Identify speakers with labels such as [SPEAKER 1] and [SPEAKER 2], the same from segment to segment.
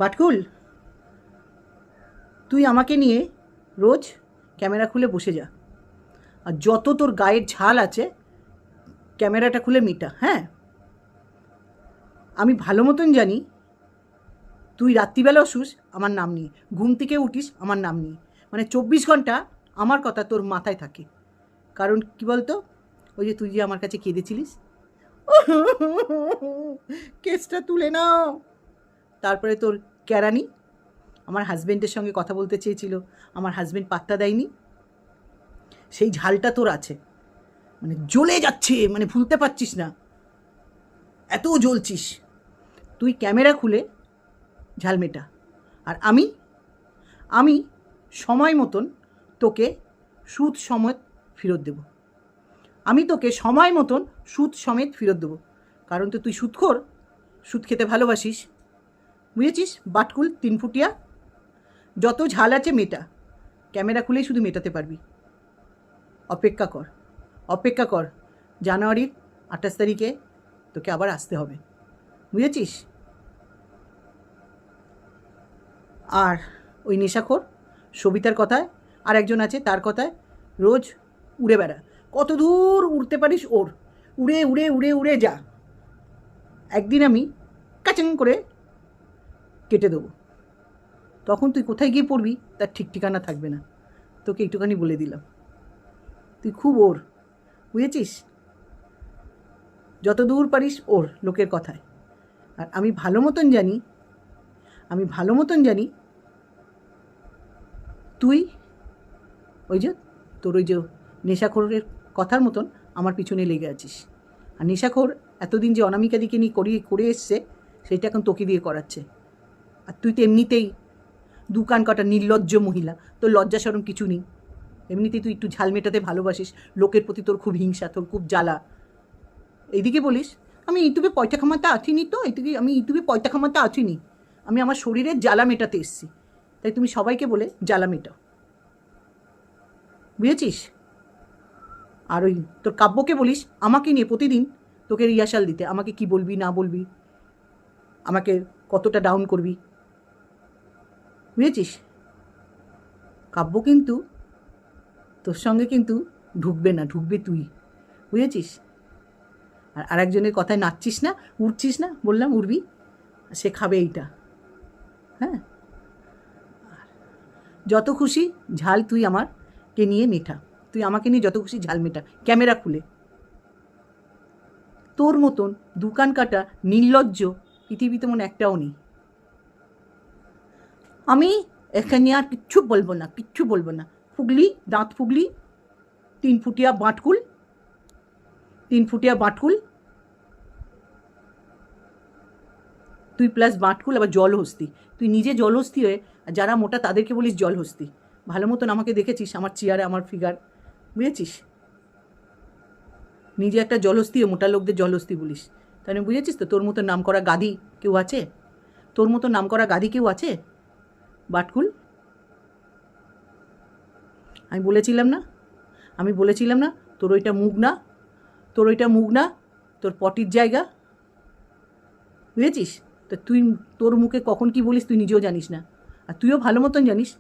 [SPEAKER 1] পাটকুল, তুই আমাকে নিয়ে রোজ ক্যামেরা খুলে বসে যা, আর যত তোর গায়ের ঝাল আছে ক্যামেরাটা খুলে মিটা। হ্যাঁ, আমি ভালো মতন জানি তুই রাত্রিবেলাও শুস আমার নাম নিয়ে, ঘুম থেকে উঠিস আমার নাম নিয়ে, মানে 24 ঘন্টা আমার কথা তোর মাথায় থাকে। কারণ কি বলতো, ওই যে তুই যে আমার কাছে কেঁদেছিলিস, কেসটা তুলে নাও, তারপরে তোর কেরানি আমার হাজব্যান্ডের সঙ্গে কথা বলতে চেয়েছিল, আমার হাজব্যান্ড পাত্তা দেয়নি, সেই ঝালটা তোর আছে, মানে জ্বলে যাচ্ছে, মানে ভুলতে পারছিস না, এত জ্বলছিস। তুই ক্যামেরা খুলে ঝাল মেটা, আর আমি সময় মতন তোকে সুদ সমেত ফেরত দেব। আমি তোকে সময় মতন সুদ সমেত ফেরত দেবো, কারণ তো তুই সুদখোর, সুদ খেতে ভালোবাসিস, বুঝেছিস? বাটকুল 3 ফুটিয়া, যত ঝাল আছে মেটা, ক্যামেরা খুলেই শুধু মেটাতে পারবি। অপেক্ষা কর, অপেক্ষা কর, জানুয়ারির 28 তারিখে তোকে আবার আসতে হবে, বুঝেছিস? আর ওই নেশাখোর সবিতার কথায়, আর একজন আছে তার কথায় রোজ উড়ে বেড়া, কত দূর উড়তে পারিস ওর, উড়ে উড়ে উড়ে উড়ে যা, একদিন আমি কাচাং করে কেটে দেবো, তখন তুই কোথায় গিয়ে পড়বি তার ঠিক ঠিকানা থাকবে না। তোকে একটুখানি বলে দিলাম, তুই খুব ওর, বুঝেছিস? যত দূর পারিস ওর লোকের কথায়। আর আমি ভালো মতন জানি তুই ওই যে তোর ওই যে নেশাখোরের কথার মতন আমার পিছনে লেগে আছিস। আর নেশাখোর এতদিন যে অনামিকাদিকে নিয়ে করে এসছে, সেইটা এখন তোকে দিয়ে করাচ্ছে। আর তুই তো এমনিতেই দুকান কাটা নির্লজ্জ মহিলা, তোর লজ্জা শরম কিছু নেই, এমনিতেই তুই একটু ঝাল মেটাতে ভালোবাসিস, লোকের প্রতি তোর খুব হিংসা, তোর খুব জ্বালা। এইদিকে বলিস আমি ইউটিউবে পয়সা কামাতে আসিনি, তো এইদিকে আমি ইউটিউবে পয়সা কামাতে আসিনি, আমি আমার শরীরের জ্বালা মেটাতে এসেছি, তাই তুমি সবাইকে বলে জ্বালা মেটাও, বুঝেছিস? আর ওই তোর কাব্যকে বলিস আমাকে নিয়ে প্রতিদিন তোকে রিহার্সাল দিতে, আমাকে কি বলবি না বলবি, আমাকে কতটা ডাউন করবি, বুঝেছিস? কাব্য কিন্তু তোর সঙ্গে কিন্তু ঢুকবে না, ঢুকবে তুই, বুঝেছিস? আর আরেকজনের কথায় নাচছিস না, উঠছিস না, বললাম উঠবি, সে খাবে এইটা। হ্যাঁ, যত খুশি ঝাল তুই আমাকে নিয়ে মেটা, তুই আমাকে নিয়ে যত খুশি ঝাল মেটা, ক্যামেরা খুলে। তোর মতন দোকান কাটা নির্লজ্জ পৃথিবীতে মনে একটাও নেই। আমি এখানে আর কিচ্ছু বলবো না, কিচ্ছু বলবো না, ফুগলি, দাঁত ফুগলি, 3 ফুটিয়া বাঁটকুল, 3 ফুটিয়া বাঁটকুল, তুই প্লাস বাঁটকুল, আবার জল হস্তি, তুই নিজে জল হস্তি হয়ে যারা মোটা তাদেরকে বলিস জল হস্তি। ভালো মতন আমাকে দেখেছিস, আমার চেয়ারে আমার ফিগার, বুঝেছিস? নিজে একটা জলহস্তি, মোটা লোকদের জলহস্তি বলিস, তাহলে বুঝেছিস তো তোর মতো নাম করা গাদি কেউ আছে? তোর মতো নাম করা গাদি কেউ আছে? বাটকুল, আমি বলেছিলাম না তোর ওইটা মুখ না, তোর পটির জায়গা, বুঝেছিস? তো তুই তোর মুখে কখন কি বলিস তুই নিজেও জানিস না, আর তুইও ভালো মতন জানিস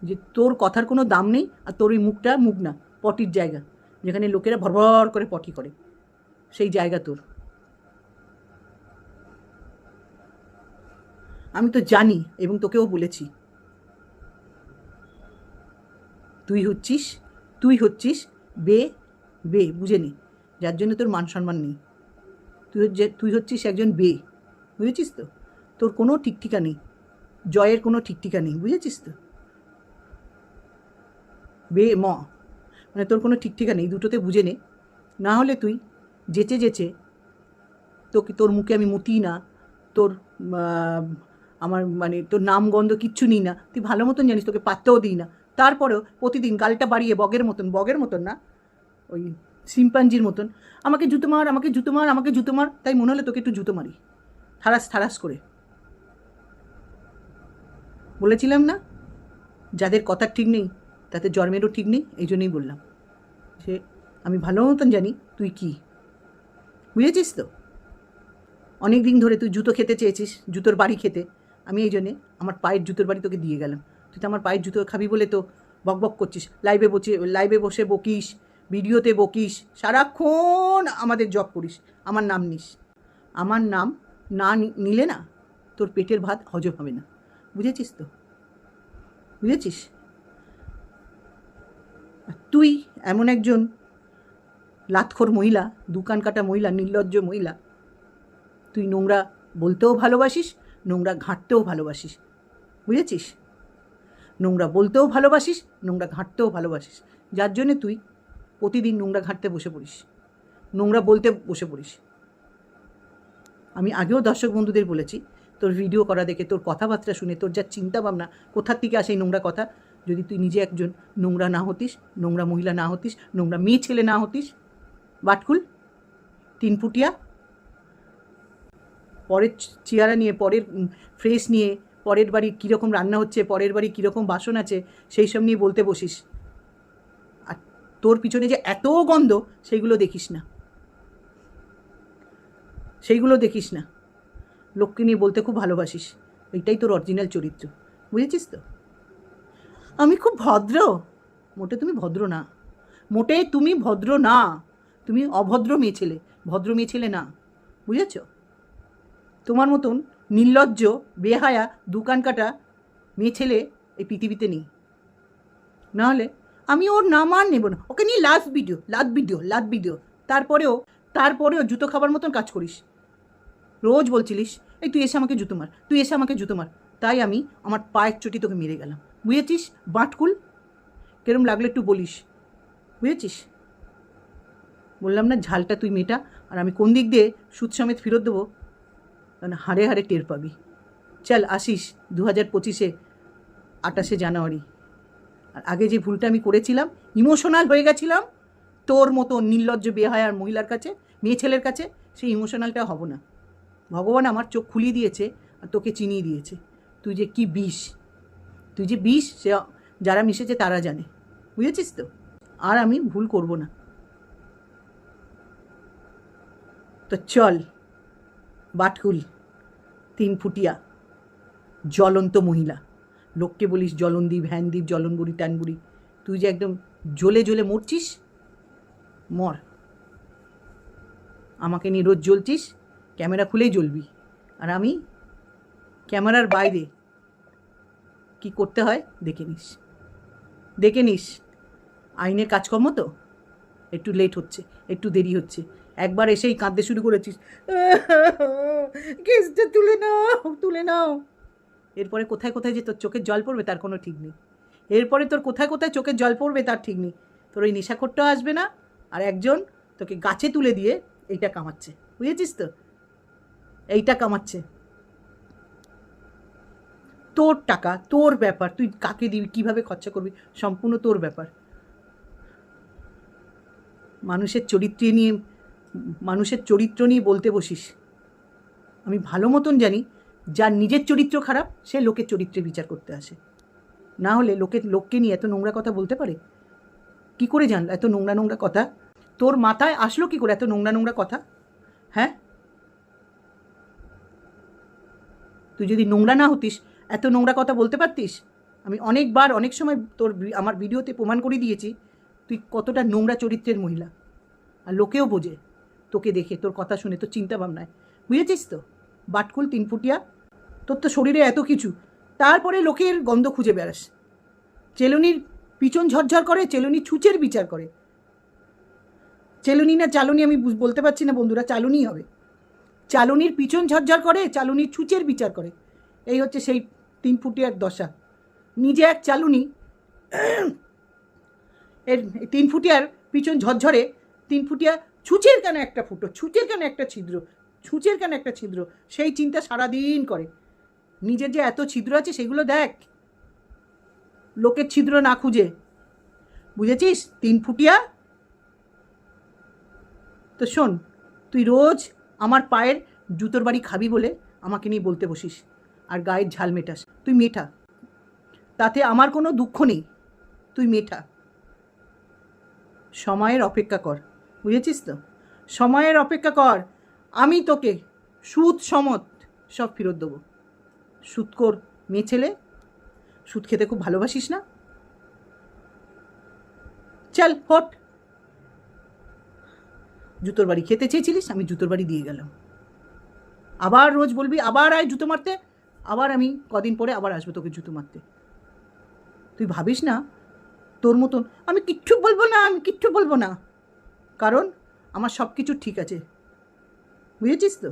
[SPEAKER 1] যে তোর কথার কোনো দাম নেই, আর তোর ওই মুখটা মুখ না, পটির জায়গা, যেখানে লোকেরা ভরভর করে পটি করে, সেই জায়গা তোর। আমি তো জানি এবং তোকেও বলেছি, তুই হচ্ছিস বে, বুঝে নি, যার জন্য তোর মান সম্মান নেই। তুই হচ্ছিস একজন বে, বুঝেছিস তো? তোর কোনো ঠিকঠিকা নেই, জয়ের কোনো ঠিকঠিকা নেই, বুঝেছিস তো? মানে তোর কোনো ঠিকঠিকা নেই, দুটোতে বুঝে নে, না হলে তুই যেচে তোর মুখে আমি মুতি না, তোর আমার মানে তোর নাম গন্ধ কিচ্ছু নিই না, তুই ভালো মতন জানিস, তোকে পাত্তাও দিই না, তারপরেও প্রতিদিন গালটা বাড়িয়ে বগের মতন না, ওই শিম্পাঞ্জির মতন আমাকে জুতো মার, তাই মনে হলে তোকে একটু জুতো মারি, থারাস করে। বলেছিলাম না, যাদের কথার ঠিক নেই তাদের জন্মেরও ঠিক নেই, এই জন্যই বললাম যে আমি ভালো মতন জানি তুই কি, বুঝেছিস তো? অনেক দিন ধরে তুই জুতো খেতে চেয়েছিস, জুতোর বাড়ি খেতে, আমি এই জন্যে আমার পায়ের জুতোর বাড়ি তোকে দিয়ে গেলাম। তুই তো আমার পায়ের জুতো খাবি বলে তো বকবক করছিস, লাইভে বসে বকিস, ভিডিওতে বকিস, সারাক্ষণ আমাদের জব করিস, আমার নাম নিস। আমার নাম না নিলে না তোর পেটের ভাত হজম হবে না, বুঝেছিস তো? বুঝেছিস? তুই এমন একজন লাতখোর মহিলা, দোকান কাটা মহিলা, নির্লজ্জ মহিলা, তুই নোংরা বলতেও ভালোবাসিস, নোংরা ঘাঁটতেও ভালোবাসিস, বুঝেছিস? নোংরা বলতেও ভালোবাসিস, নোংরা ঘাঁটতেও ভালোবাসিস, যার জন্যে তুই প্রতিদিন নোংরা ঘাঁটতে বসে পড়িস, নোংরা বলতে বসে পড়িস। আমি আগেও দর্শক বন্ধুদের বলেছি, তোর ভিডিও করা দেখে, তোর কথাবার্তা শুনে, তোর যা চিন্তা ভাবনা, কোথার থেকে আসে এই নোংরা কথা, যদি তুই নিজে একজন নোংরা না হতিস, নোংরা মহিলা না হতিস, নোংরা মেয়ে ছেলে না হতিস, বাটকুল, 3 ফুটিয়া, পরের চেয়ারা নিয়ে, পরের ফ্রেশ নিয়ে, পরের বাড়ি কীরকম রান্না হচ্ছে, পরের বাড়ি কীরকম বাসন আছে, সেই সব নিয়ে বলতে বসিস। আর তোর পিছনে যে এত গন্ধ, সেইগুলো দেখিস না, সেইগুলো দেখিস না। লোককে নিয়ে বলতে খুব ভালোবাসিস, এইটাই তোর অরিজিনাল চরিত্র, বুঝেছিস তো? আমি খুব ভদ্র, মোটে তুমি ভদ্র না, মোটে তুমি ভদ্র না, তুমি অভদ্র মেয়ে ছেলে, ভদ্র মেয়ে ছেলে না, বুঝেছ? তোমার মতন নির্লজ্জ, বেহায়া, দোকান কাটা মেয়ে ছেলে এই পৃথিবীতে নেই। নাহলে আমি ওর নাম আর নেব না, ওকে নিয়ে লাস্ট ভিডিও, তারপরেও জুতো খাবার মতন কাজ করিস। রোজ বলছিলিস, এই তুই এসে আমাকে জুতো মার, তাই আমি আমার পায়ের চটি তোকে মেরে গেলাম, বুঝেছিস? বাটকুল, কেরম লাগলো একটু বলিস, বুঝেছিস? বললাম না, ঝালটা তুই মেটা, আর আমি কোন দিক দিয়ে সুদ সমেত ফেরত দেবো, কারণ হাড়ে হাড়ে টের পাবি। চল আসিস 2025-এ 28শে জানুয়ারি। আর আগে যে ভুলটা আমি করেছিলাম, ইমোশনাল হয়ে গেছিলাম তোর মতো নির্লজ্জ বেহায়ার মহিলার কাছে, মেয়ে ছেলের কাছে, সেই ইমোশনালটা হব না। ভগবান আমার চোখ খুলিয়ে দিয়েছে আর তোকে চিনিয়ে দিয়েছে তুই যে কি বিষ, সে যারা মিশেছে তারা জানে, বুঝেছিস তো? আর আমি ভুল করব না। তো চল বাটকুল, 3 ফুটিয়া, জ্বলন্ত মহিলা, লোককে বলিস জ্বলনদীপ, হ্যানদীপ, জ্বলনবুড়ি, টানবুড়ি, তুই যে একদম জ্বলে জ্বলে মরছিস, মর। আমাকে নিয়ে রোজ জ্বলছিস, ক্যামেরা খুলেই জ্বলবি, আর আমি ক্যামেরার বাইরে কি করতে হয় দেখে নিস। আইনের কাজকর্ম তো একটু লেট হচ্ছে, একটু দেরি হচ্ছে, একবার এসেই কাঁদতে শুরু করেছিস, কেসটা তুলে নাও। এরপরে কোথায় কোথায় যে তোর চোখের জল পড়বে তার কোনো ঠিক নেই, চোখের জল পড়বে তার ঠিক নেই। তোর ওই নেশাখোরটাও আসবে না, আর একজন তোকে গাছে তুলে দিয়ে এইটা কামাচ্ছে, বুঝেছিস তো? এইটা কামাচ্ছে, তোর টাকা, তোর ব্যাপার, তুই কাকে দিবি, কীভাবে খরচা করবি, সম্পূর্ণ তোর ব্যাপার। মানুষের চরিত্র নিয়ে বলতে বসিস। আমি ভালো মতন জানি, যার নিজের চরিত্র খারাপ সে লোকের চরিত্রে বিচার করতে আসে, না হলে লোককে নিয়ে এত নোংরা কথা বলতে পারে? কি করে জানলো এত নোংরা কথা? তোর মাথায় আসলো কি করে এত নোংরা কথা? হ্যাঁ, তুই যদি নোংরা না হতিস এত নোংরা কথা বলতে পারতিস? আমি অনেকবার অনেক সময় আমার ভিডিওতে প্রমাণ করে দিয়েছি তুই কতটা নোংরা চরিত্রের মহিলা, আর লোকেও বোঝে তোকে দেখে, তোর কথা শুনে, তোর চিন্তা ভাবনায়, বুঝেছিস তো? বাটকুল, 3 ফুটিয়া, তোর তো শরীরে এত কিছু, তারপরে লোকের গন্ধ খুঁজে বেড়াস। চেলুনির পিছন ঝরঝর করে, চেলুনি ছুঁচের বিচার করে। চেলুনি না চালুনি আমি বলতে পারছি না বন্ধুরা, চালুনি হবে। চালুনির পিছন ঝরঝর করে, চালুনির ছুঁচের বিচার করে, এই হচ্ছে সেই 3 ফুটিয়ার দশা। নিজে এক চালুনি, এর 3 ফুটিয়ার পিছন ঝরঝরে, 3 ফুটিয়া ছুঁচের কেন একটা ফুটো, ছুঁচের কেন একটা ছিদ্র, সেই চিন্তা সারাদিন করে। নিজের যে এত ছিদ্র আছে সেগুলো দেখ, লোকের ছিদ্র না খুঁজে, বুঝেছিস? 3 ফুটিয়া। তো শোন, তুই রোজ আমার পায়ের জুতোর বাড়ি খাবি বলে আমাকে নিয়ে বলতে বসিস, আর গায়ের ঝাল মেটাস। তুই মেটা, তাতে আমার কোনো দুঃখ নেই, তুই মেটা। সময়ের অপেক্ষা কর, বুঝেছিস তো? সময়ের অপেক্ষা কর, আমি তোকে সুদ সমত সব ফেরত দেবো, সুদখোর মেয়ে ছেলে, সুদ খেতে খুব ভালোবাসিস না? চল হট। জুতোর বাড়ি খেতে চেয়েছিলিস, আমি জুতোর বাড়ি দিয়ে গেলাম। আবার রোজ বলবি আবার আয় জুতো মারতে, আবার আমি কদিন পরে আবার আসবো তোকে জুতো মারতে। তুই ভাবিস না তোর মতন আমি কিচ্ছু বলবো না, আমি কিচ্ছু বলবো না, কারণ আমার সব কিছু ঠিক আছে, বুঝেছিস তো?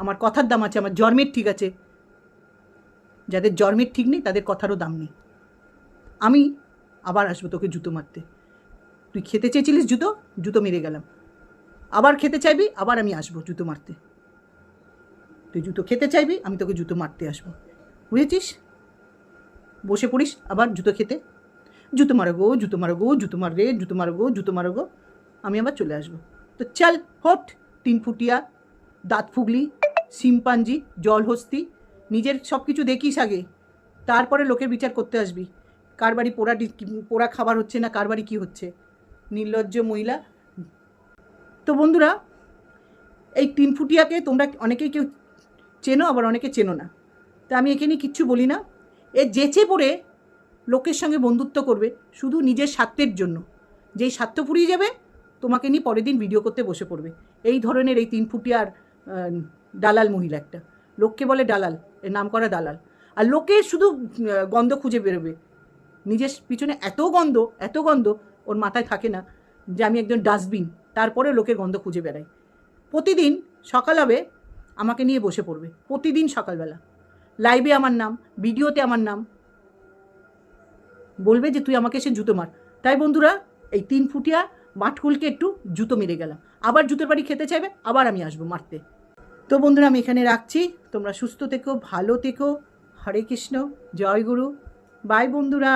[SPEAKER 1] আমার কথার দাম আছে, আমার জন্মের ঠিক আছে। যাদের জন্মের ঠিক নেই তাদের কথারও দাম নেই। আমি আবার আসবো তোকে জুতো মারতে। তুই খেতে চেয়েছিলিস জুতো, জুতো মেরে গেলাম। আবার খেতে চাইবি, আবার আমি আসবো জুতো মারতে। তুই জুতো খেতে চাইবি, আমি তোকে জুতো মারতে আসবো, বুঝেছিস? বসে পড়িস আবার জুতো খেতে, জুতো মারো গো, জুতো মারো গো, জুতো মার রে, জুতো মারো গো, জুতো মারো গো, আমি আবার চলে আসবো। তো চল হট, 3 ফুটিয়া, দাঁত ফুগলি, শিম্পাঞ্জি, জলহস্তি, নিজের সব কিছু দেখিস আগে, তারপরে লোকের বিচার করতে আসবি। কার বাড়ি পোড়া খাবার হচ্ছে না, কার বাড়ি কী হচ্ছে, নির্লজ্জ মহিলা। তো বন্ধুরা, এই 3 ফুটিয়াকে তোমরা অনেকেই কেউ চেনো, আবার অনেকে চেনো না। তা আমি এখানে কিচ্ছু বলি না। এ যেচে পড়ে লোকের সঙ্গে বন্ধুত্ব করবে শুধু নিজের স্বার্থের জন্য। যেই স্বার্থ ফুরিয়ে যাবে তোমাকে নিয়ে পরের দিন ভিডিও করতে বসে পড়বে। এই ধরনের এই 3 ফুটিয়ার দালাল মহিলা একটা, লোককে বলে দালাল, এর নাম করা দালাল। আর লোকে শুধু গন্ধ খুঁজে বেরোবে, নিজের পিছনে এত গন্ধ ওর মাথায় থাকে না যে আমি একজন ডাস্টবিন, তারপরে লোকের গন্ধ খুঁজে বেড়াই। প্রতিদিন সকাল হবে আমাকে নিয়ে বসে পড়বে, প্রতিদিন সকালবেলা লাইভে আমার নাম, ভিডিওতে আমার নাম, বলবে যে তুই আমাকে এসে জুতো মার। তাই বন্ধুরা, এই 3 ফুটিয়া মাঠকুলকে একটু জুতো মেরে গেলাম। আবার জুতোর বাড়ি খেতে চাইবে, আবার আমি আসবো মারতে। তো বন্ধুরা, আমি এখানে রাখছি। তোমরা সুস্থ থেকো, ভালো থেকো। হরে কৃষ্ণ, জয় গুরু, বাই বন্ধুরা।